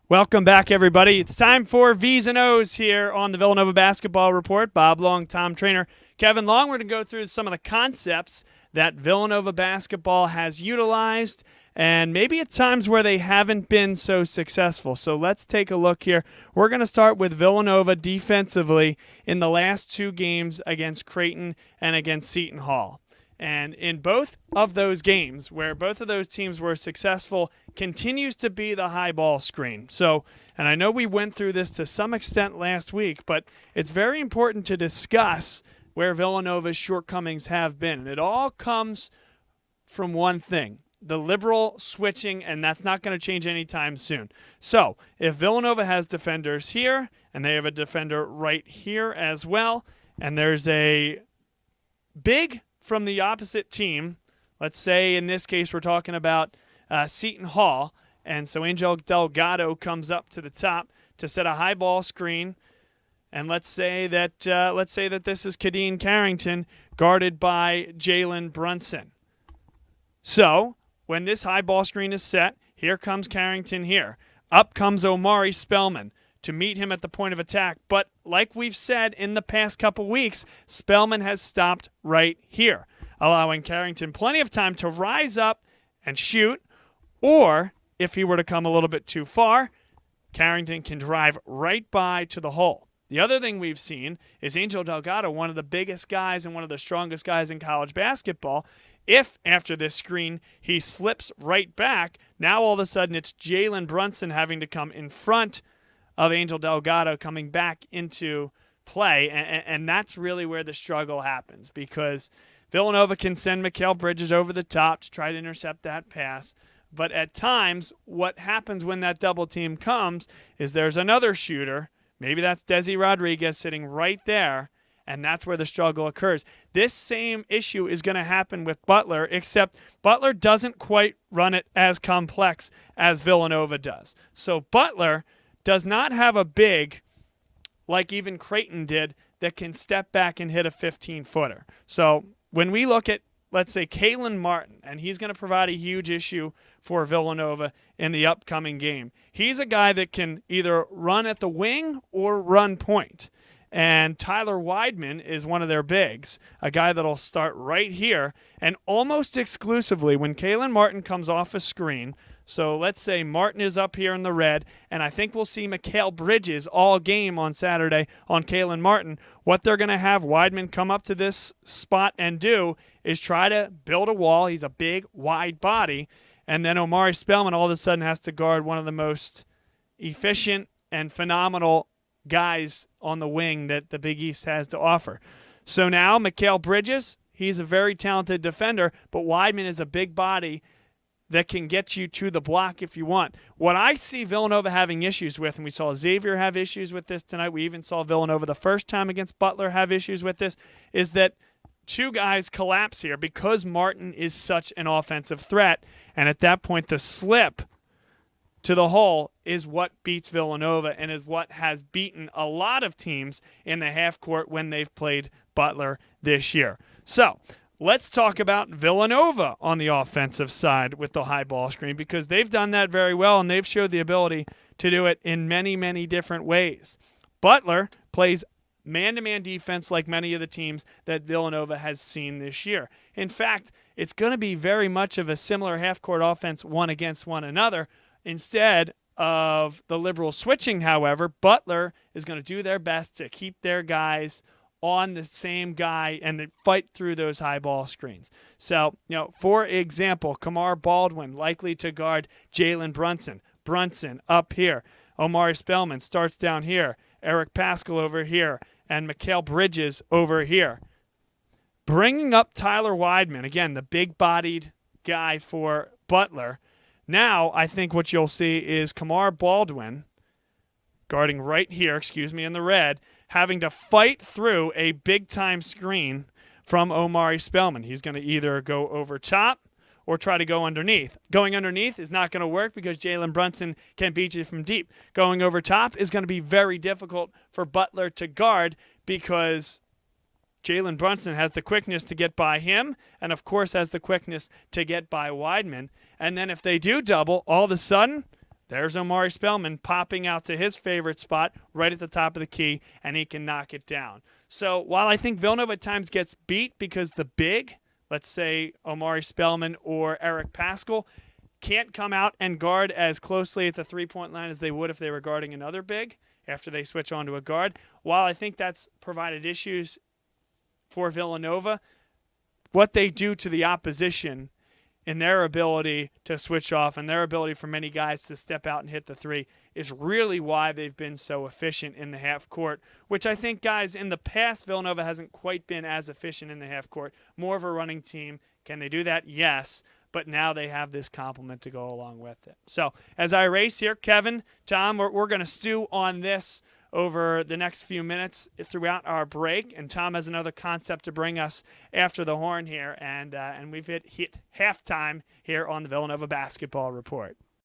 Welcome back, everybody. It's time for V's and O's here on the Villanova Basketball Report. Bob Long, Tom Trainer, Kevin Long. We're going to go through some of the concepts that Villanova basketball has utilized and maybe at times where they haven't been so successful. So let's take a look here. We're going to start with Villanova defensively in the last two games against Creighton and against Seton Hall. And in both of those games, where both of those teams were successful, continues to be the high ball screen. So, and I know we went through this to some extent last week, but it's very important to discuss where Villanova's shortcomings have been. And it all comes from one thing, the liberal switching, and that's not going to change anytime soon. So, if Villanova has defenders here, and they have a defender right here as well, and there's a big from the opposite team, let's say in this case we're talking about Seton Hall, and so Angel Delgado comes up to the top to set a high ball screen, and let's say that this is Kadeen Carrington guarded by Jalen Brunson. So when this high ball screen is set, here comes Carrington here. Up comes Omari Spellman to meet him at the point of attack. But like we've said in the past couple weeks, Spellman has stopped right here, allowing Carrington plenty of time to rise up and shoot, or if he were to come a little bit too far, Carrington can drive right by to the hole. The other thing we've seen is Angel Delgado, one of the biggest guys and one of the strongest guys in college basketball. If after this screen he slips right back, now all of a sudden it's Jalen Brunson having to come in front of Angel Delgado coming back into play, and that's really where the struggle happens, because Villanova can send Mikal Bridges over the top to try to intercept that pass, but at times what happens when that double team comes is there's another shooter, maybe that's Desi Rodriguez sitting right there, and that's where the struggle occurs. This same issue is going to happen with Butler, except Butler doesn't quite run it as complex as Villanova does. So Butler does not have a big, like even Creighton did, that can step back and hit a 15-footer. So when we look at, let's say, Kalen Martin, and he's going to provide a huge issue for Villanova in the upcoming game. He's a guy that can either run at the wing or run point. And Tyler Weidman is one of their bigs, a guy that'll start right here. And almost exclusively, when Kalen Martin comes off a screen, so let's say Martin is up here in the red, and I think we'll see Mikal Bridges all game on Saturday on Kalen Martin. What they're going to have Weidman come up to this spot and do is try to build a wall. He's a big, wide body. And then Omari Spellman all of a sudden has to guard one of the most efficient and phenomenal guys on the wing that the Big East has to offer. So now Mikal Bridges, he's a very talented defender, but Weidman is a big body that can get you to the block if you want. What I see Villanova having issues with, and we saw Xavier have issues with this tonight, we even saw Villanova the first time against Butler have issues with this, is that two guys collapse here because Martin is such an offensive threat, and at that point the slip to the hole is what beats Villanova and is what has beaten a lot of teams in the half court when they've played Butler this year. So let's talk about Villanova on the offensive side with the high ball screen, because they've done that very well and they've showed the ability to do it in many, many different ways. Butler plays man-to-man defense like many of the teams that Villanova has seen this year. In fact, it's going to be very much of a similar half-court offense one against one another. Instead of the liberal switching, however, Butler is going to do their best to keep their guys on the same guy and fight through those high ball screens. So, for example, Kamar Baldwin likely to guard Jalen Brunson. Brunson up here. Omari Spellman starts down here. Eric Paschal over here. And Mikal Bridges over here. Bringing up Tyler Weidman, again, the big-bodied guy for Butler. Now, I think what you'll see is Kamar Baldwin guarding right here, in the red, having to fight through a big-time screen from Omari Spellman. He's going to either go over top or try to go underneath. Going underneath is not going to work because Jalen Brunson can beat you from deep. Going over top is going to be very difficult for Butler to guard because Jalen Brunson has the quickness to get by him and, of course, has the quickness to get by Weidman. And then if they do double, all of a sudden, there's Omari Spellman popping out to his favorite spot right at the top of the key, and he can knock it down. So while I think Villanova at times gets beat because the big, let's say Omari Spellman or Eric Paschal, can't come out and guard as closely at the three-point line as they would if they were guarding another big after they switch on to a guard, while I think that's provided issues for Villanova, what they do to the opposition in their ability to switch off and their ability for many guys to step out and hit the three is really why they've been so efficient in the half court, which I think, guys, in the past, Villanova hasn't quite been as efficient in the half court. More of a running team. Can they do that? Yes. But now they have this complement to go along with it. So as I race here, Kevin, Tom, we're going to stew on this over the next few minutes throughout our break, and Tom has another concept to bring us after the horn here, and we've hit halftime here on the Villanova Basketball Report.